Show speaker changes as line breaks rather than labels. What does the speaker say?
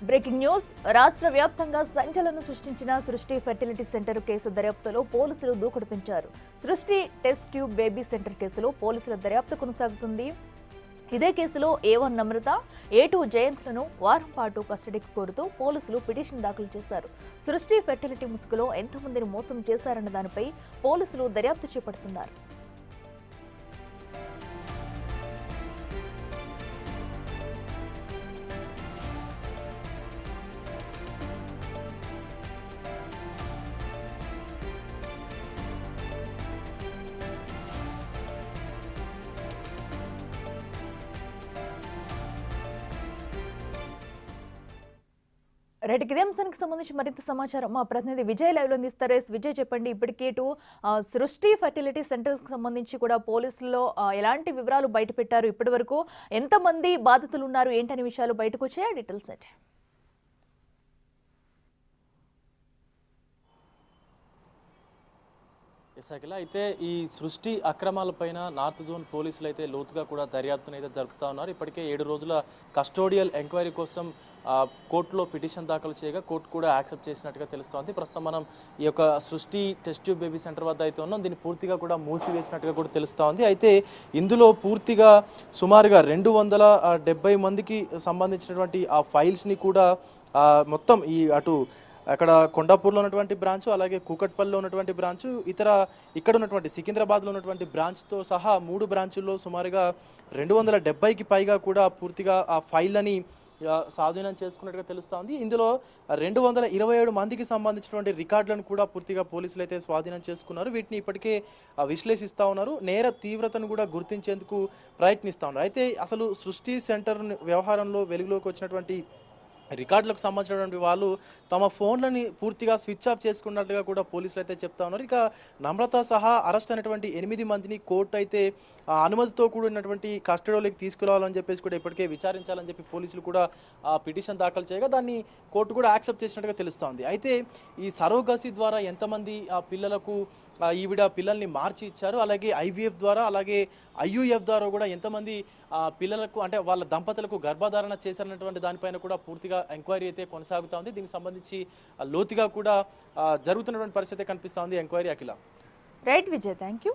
Breaking news రాష్ట్ర వ్యాప్తంగా సంచలనం సృష్టించిన సృష్టి ఫెర్టిలిటీ సెంటర్ కేసు దర్యాప్తులో పోలీసులు దూకుడు పెంచారు. సృష్టి టెస్ట్ ట్యూబ్ బేబీ సెంటర్ కేసులో పోలీసుల దర్యాప్తు కొనసాగుతుంది. ఇదే కేసులో A1 నమ్రత, A2 జయంత్లను వారం పాటు కస్టడీకి కోరుతూ పోలీసులు పిటిషన్ దాఖలు చేశారు. సృష్టి ఫెర్టిలిటీ ముసుగులో ఎంతమందిని మోసం చేశారన్న దానిపై పోలీసులు దర్యాప్తు చేపడుతున్నారు. రైట్, ఇదే అంశానికి సంబంధించి మరింత సమాచారం మా ప్రతినిధి విజయ్ లైవ్ లో అందిస్తారు. విజయ్, చెప్పండి, ఇప్పటికే సృష్టి ఫెర్టిలిటీ సెంటర్స్ కి సంబంధించి కూడా పోలీసుల్లో ఎలాంటి వివరాలు బయట పెట్టారు, ఇప్పటి వరకు ఎంతమంది బాధితులు ఉన్నారు, ఏంటనే విషయాలు బయటకు వచ్చాయా? డీటెయిల్స్ ఏంటి?
అఖిల, అయితే ఈ సృష్టి అక్రమాలపైన నార్త్ జోన్ పోలీసులు అయితే లోతుగా కూడా దర్యాప్తును అయితే జరుపుతా ఉన్నారు. ఇప్పటికే 7 రోజుల కస్టోడియల్ ఎంక్వైరీ కోసం కోర్టులో పిటిషన్ దాఖలు చేయగా కోర్టు కూడా యాక్సెప్ట్ చేసినట్టుగా తెలుస్తోంది. ప్రస్తుతం మనం ఈ యొక్క సృష్టి టెస్ట్ ట్యూబ్ బేబీ సెంటర్ వద్ద అయితే ఉన్నాం. దీన్ని పూర్తిగా కూడా మూసివేసినట్టుగా కూడా తెలుస్తోంది. అయితే ఇందులో పూర్తిగా సుమారుగా 270 మందికి సంబంధించినటువంటి ఆ ఫైల్స్ని కూడా మొత్తం ఈ అటు అక్కడ కొండాపూర్లో ఉన్నటువంటి బ్రాంచ్, అలాగే కూకట్పల్లిలో ఉన్నటువంటి బ్రాంచ్, ఇక్కడ ఉన్నటువంటి సికింద్రాబాద్లో ఉన్నటువంటి బ్రాంచ్తో సహా 3 బ్రాంచుల్లో సుమారుగా 270కి పైగా కూడా పూర్తిగా ఆ ఫైళ్ళని స్వాధీనం చేసుకున్నట్టుగా తెలుస్తోంది. ఇందులో 227 మందికి సంబంధించినటువంటి రికార్డులను కూడా పూర్తిగా పోలీసులు అయితే స్వాధీనం చేసుకున్నారు. వీటిని ఇప్పటికే విశ్లేషిస్తూ ఉన్నారు. నేర తీవ్రతను కూడా గుర్తించేందుకు ప్రయత్నిస్తూ ఉన్నారు. అయితే అసలు సృష్టి సెంటర్ వ్యవహారంలో వెలుగులోకి వచ్చినటువంటి రికార్డులకు సంబంధించినటువంటి వాళ్ళు తమ ఫోన్లని పూర్తిగా స్విచ్ ఆఫ్ చేసుకున్నట్లుగా కూడా పోలీసులు అయితే చెప్తా ఉన్నారు. ఇక నమ్రత సహా అరెస్ట్ అయినటువంటి 8 మందిని కోర్టు అయితే అనుమతితో కూడినటువంటి కస్టడీలోకి తీసుకురావాలని చెప్పేసి కూడా ఇప్పటికే విచారించాలని చెప్పి పోలీసులు కూడా పిటిషన్ దాఖలు చేయగా దాన్ని కోర్టు కూడా యాక్సెప్ట్ చేసినట్టుగా తెలుస్తోంది. అయితే ఈ సరోగసి ద్వారా ఎంతమంది పిల్లలకు ఈవిడ పిల్లల్ని మార్చి ఇచ్చారు, అలాగే IVF ద్వారా, అలాగే IUF ద్వారా కూడా ఎంతమంది పిల్లలకు అంటే వాళ్ళ దంపతులకు గర్భధారణ చేశారన్నటువంటి దానిపైన కూడా పూర్తిగా ఎంక్వైరీ అయితే కొనసాగుతూ ఉంది. దీనికి సంబంధించి లోతుగా కూడా జరుగుతున్నటువంటి పరిస్థితి కనిపిస్తూ ఉంది enquiry. Akhila.
Right Vijay, thank you.